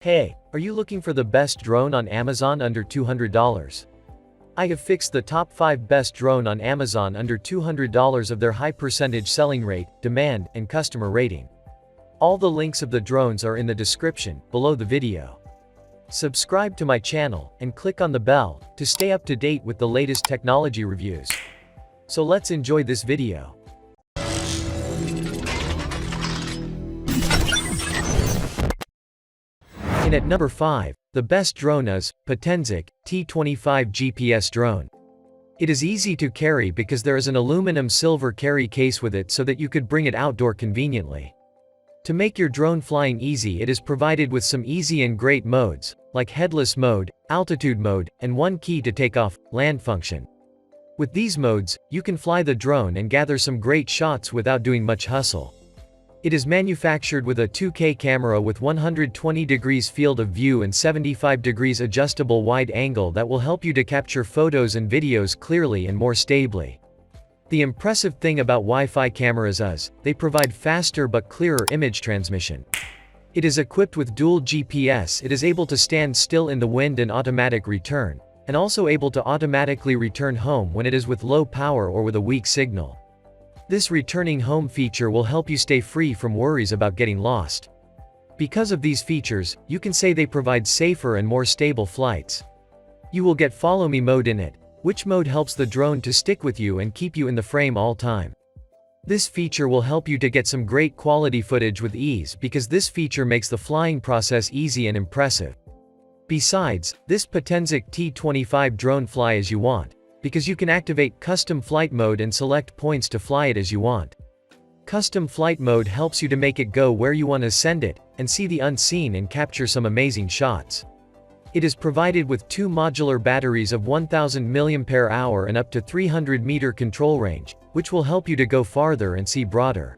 Hey, are you looking for the best drone on Amazon under $200? I have fixed the top 5 best drone on Amazon under $200 of their high percentage selling rate, demand, and customer rating. All the links of the drones are in the description, below the video. Subscribe to my channel, and click on the bell, to stay up to date with the latest technology reviews. So let's enjoy this video. And at number 5, the best drone is Potensic T25 GPS drone. It is easy to carry because there is an aluminum silver carry case with it so that you could bring it outdoor conveniently. To make your drone flying easy, it is provided with some easy and great modes, like headless mode, altitude mode, and one key to take off, land function. With these modes, you can fly the drone and gather some great shots without doing much hustle. It is manufactured with a 2K camera with 120 degrees field of view and 75 degrees adjustable wide angle that will help you to capture photos and videos clearly and more stably. The impressive thing about Wi-Fi cameras is, they provide faster but clearer image transmission. It is equipped with dual GPS. It is able to stand still in the wind and automatic return, and also able to automatically return home when it is with low power or with a weak signal. This returning home feature will help you stay free from worries about getting lost. Because of these features, you can say they provide safer and more stable flights. You will get follow me mode in it, which mode helps the drone to stick with you and keep you in the frame all time. This feature will help you to get some great quality footage with ease because this feature makes the flying process easy and impressive. Besides, this Potensic T25 drone fly as you want, because you can activate custom flight mode and select points to fly it as you want. Custom flight mode helps you to make it go where you want to send it, and see the unseen and capture some amazing shots. It is provided with 2 modular batteries of 1000 mAh and up to 300 meter control range, which will help you to go farther and see broader.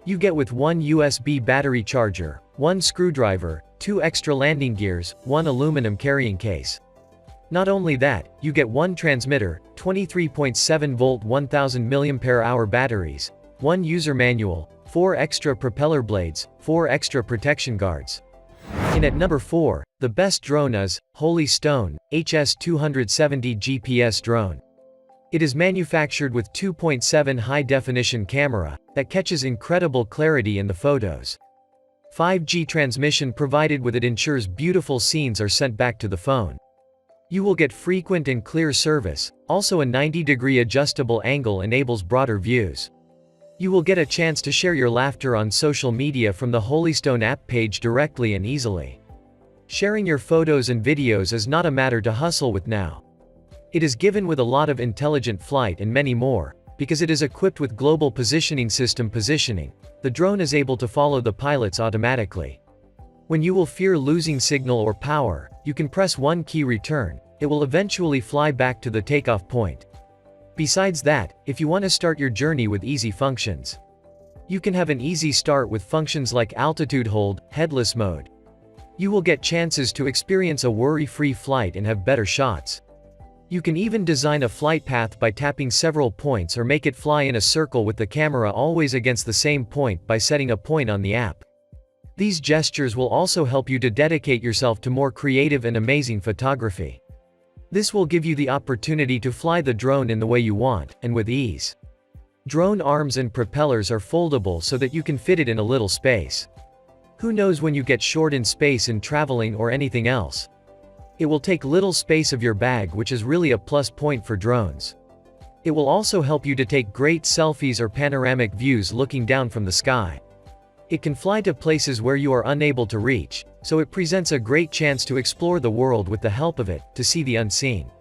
You get with 1 USB battery charger, 1 screwdriver, 2 extra landing gears, 1 aluminum carrying case. Not only that, you get 1 transmitter, 23.7 volt 1000 mAh batteries, 1 user manual, 4 extra propeller blades, 4 extra protection guards. And at number 4, the best drone is Holy Stone HS270 GPS drone. It is manufactured with 2.7 high-definition camera that catches incredible clarity in the photos. 5G transmission provided with it ensures beautiful scenes are sent back to the phone. You will get frequent and clear service, also a 90-degree adjustable angle enables broader views. You will get a chance to share your laughter on social media from the Holystone app page directly and easily. Sharing your photos and videos is not a matter to hustle with now. It is given with a lot of intelligent flight and many more, because it is equipped with global positioning system positioning. The drone is able to follow the pilots automatically. When you will fear losing signal or power, you can press one key return, it will eventually fly back to the takeoff point. Besides that, if you want to start your journey with easy functions, you can have an easy start with functions like altitude hold, headless mode. You will get chances to experience a worry-free flight and have better shots. You can even design a flight path by tapping several points or make it fly in a circle with the camera always against the same point by setting a point on the app. These gestures will also help you to dedicate yourself to more creative and amazing photography. This will give you the opportunity to fly the drone in the way you want, and with ease. Drone arms and propellers are foldable so that you can fit it in a little space. Who knows when you get short in space in traveling or anything else? It will take little space of your bag, which is really a plus point for drones. It will also help you to take great selfies or panoramic views looking down from the sky. It can fly to places where you are unable to reach, so it presents a great chance to explore the world with the help of it, to see the unseen.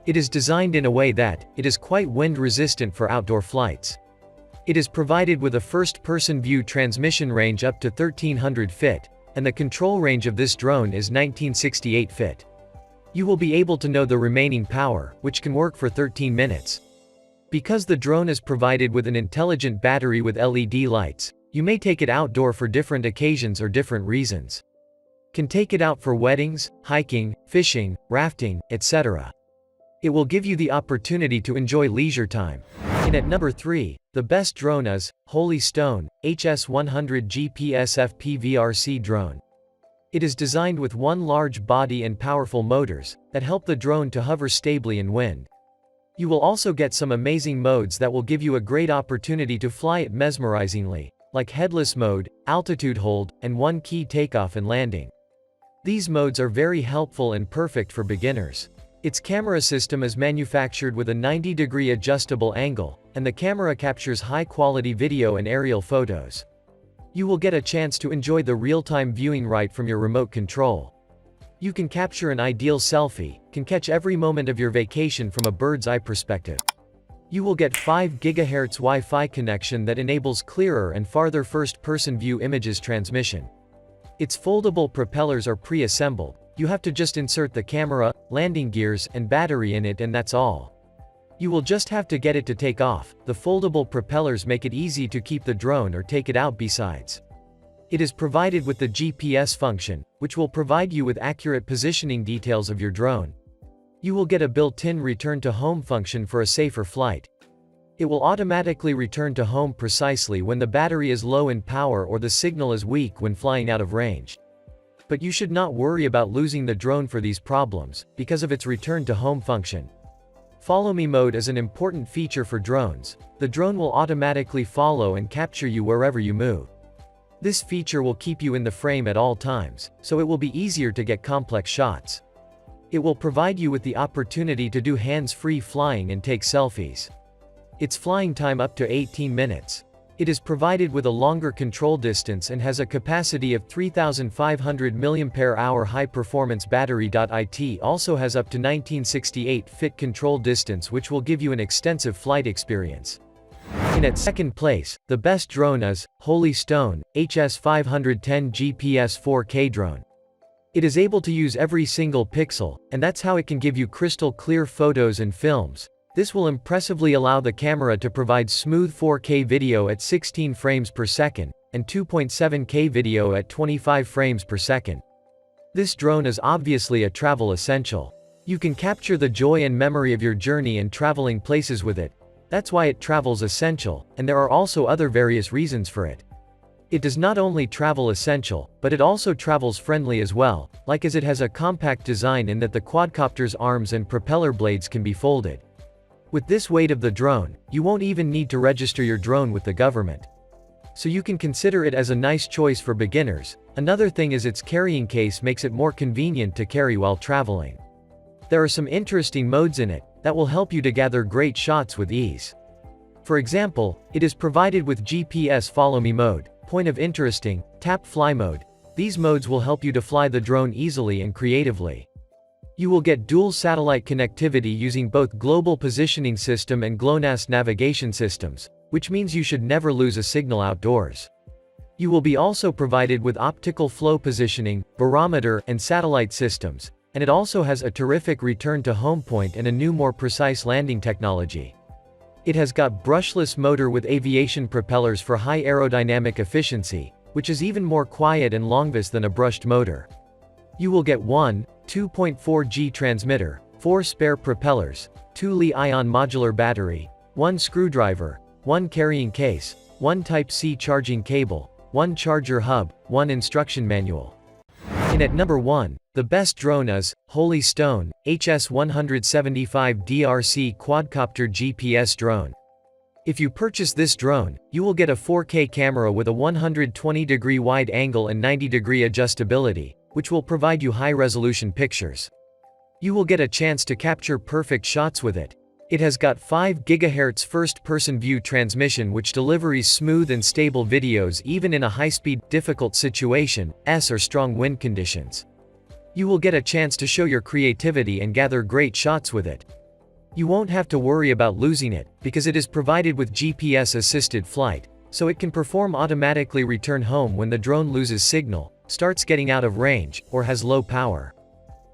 It is designed in a way that, it is quite wind resistant for outdoor flights. It is provided with a first-person view transmission range up to 1300 feet, and the control range of this drone is 1968 feet. You will be able to know the remaining power, which can work for 13 minutes. Because the drone is provided with an intelligent battery with LED lights, you may take it outdoor for different occasions or different reasons. Can take it out for weddings, hiking, fishing, rafting, etc. It will give you the opportunity to enjoy leisure time. And at number 3, the best drone is Holy Stone HS100 GPS FPV-RC drone. It is designed with one large body and powerful motors that help the drone to hover stably in wind. You will also get some amazing modes that will give you a great opportunity to fly it mesmerizingly, like headless mode, altitude hold, and one-key takeoff and landing. These modes are very helpful and perfect for beginners. Its camera system is manufactured with a 90-degree adjustable angle, and the camera captures high-quality video and aerial photos. You will get a chance to enjoy the real-time viewing right from your remote control. You can capture an ideal selfie, can catch every moment of your vacation from a bird's eye perspective. You will get 5 GHz Wi-Fi connection that enables clearer and farther first-person view images transmission. Its foldable propellers are pre-assembled. You have to just insert the camera, landing gears, and battery in it, and that's all. You will just have to get it to take off. The foldable propellers make it easy to keep the drone or take it out besides. It is provided with the GPS function, which will provide you with accurate positioning details of your drone. You will get a built-in return to home function for a safer flight. It will automatically return to home precisely when the battery is low in power or the signal is weak when flying out of range. But you should not worry about losing the drone for these problems, because of its return to home function. Follow Me mode is an important feature for drones. The drone will automatically follow and capture you wherever you move. This feature will keep you in the frame at all times, so it will be easier to get complex shots. It will provide you with the opportunity to do hands-free flying and take selfies. Its flying time up to 18 minutes. It is provided with a longer control distance and has a capacity of 3,500 mAh high-performance battery. It also has up to 1968 fit control distance, which will give you an extensive flight experience. In at second place, the best drone is Holy Stone HS510 GPS 4K drone. It is able to use every single pixel, and that's how it can give you crystal clear photos and films. This will impressively allow the camera to provide smooth 4K video at 16 frames per second, and 2.7K video at 25 frames per second. This drone is obviously a travel essential. You can capture the joy and memory of your journey and traveling places with it. That's why it travels essential, and there are also other various reasons for it. It does not only travel essential, but it also travels friendly as well, like as it has a compact design in that the quadcopter's arms and propeller blades can be folded. With this weight of the drone, you won't even need to register your drone with the government. So you can consider it as a nice choice for beginners. Another thing is its carrying case makes it more convenient to carry while traveling. There are some interesting modes in it that will help you to gather great shots with ease. For example, it is provided with GPS Follow Me mode, Point of Interesting, Tap Fly mode. These modes will help you to fly the drone easily and creatively. You will get dual satellite connectivity using both Global Positioning System and GLONASS navigation systems, which means you should never lose a signal outdoors. You will be also provided with optical flow positioning, barometer, and satellite systems, and it also has a terrific return to home point and a new more precise landing technology. It has got brushless motor with aviation propellers for high aerodynamic efficiency, which is even more quiet and longest than a brushed motor. You will get one 2.4G transmitter, 4 spare propellers, 2 Li-ion modular battery, 1 screwdriver, 1 carrying case, 1 Type-C charging cable, 1 charger hub, 1 instruction manual. And at number 1, the best drone is Holy Stone HS175 DRC Quadcopter GPS drone. If you purchase this drone, you will get a 4K camera with a 120-degree wide angle and 90-degree adjustability, which will provide you high-resolution pictures. You will get a chance to capture perfect shots with it. It has got 5 GHz first-person view transmission which delivers smooth and stable videos even in a high-speed, difficult situation, or strong wind conditions. You will get a chance to show your creativity and gather great shots with it. You won't have to worry about losing it, because it is provided with GPS-assisted flight, so it can perform automatically return home when the drone loses signal, starts getting out of range, or has low power.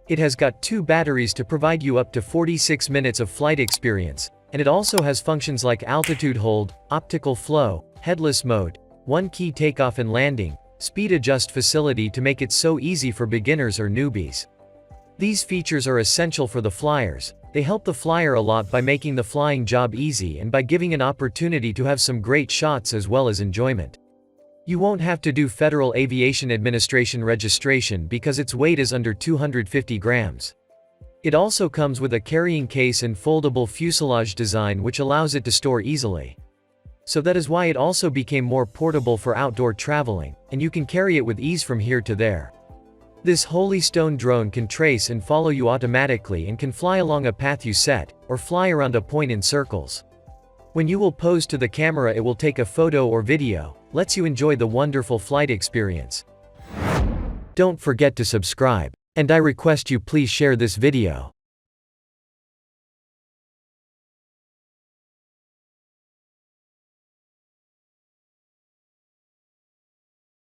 It has got 2 batteries to provide you up to 46 minutes of flight experience, and it also has functions like altitude hold, optical flow, headless mode, one-key takeoff and landing, speed adjust facility to make it so easy for beginners or newbies. These features are essential for the flyers. They help the flyer a lot by making the flying job easy and by giving an opportunity to have some great shots as well as enjoyment. You won't have to do Federal Aviation Administration registration because its weight is under 250 grams. It also comes with a carrying case and foldable fuselage design which allows it to store easily. So that is why it also became more portable for outdoor traveling, and you can carry it with ease from here to there. This Holy Stone drone can trace and follow you automatically and can fly along a path you set, or fly around a point in circles. When you will pose to the camera, it will take a photo or video, lets you enjoy the wonderful flight experience. Don't forget to subscribe. And I request you please share this video.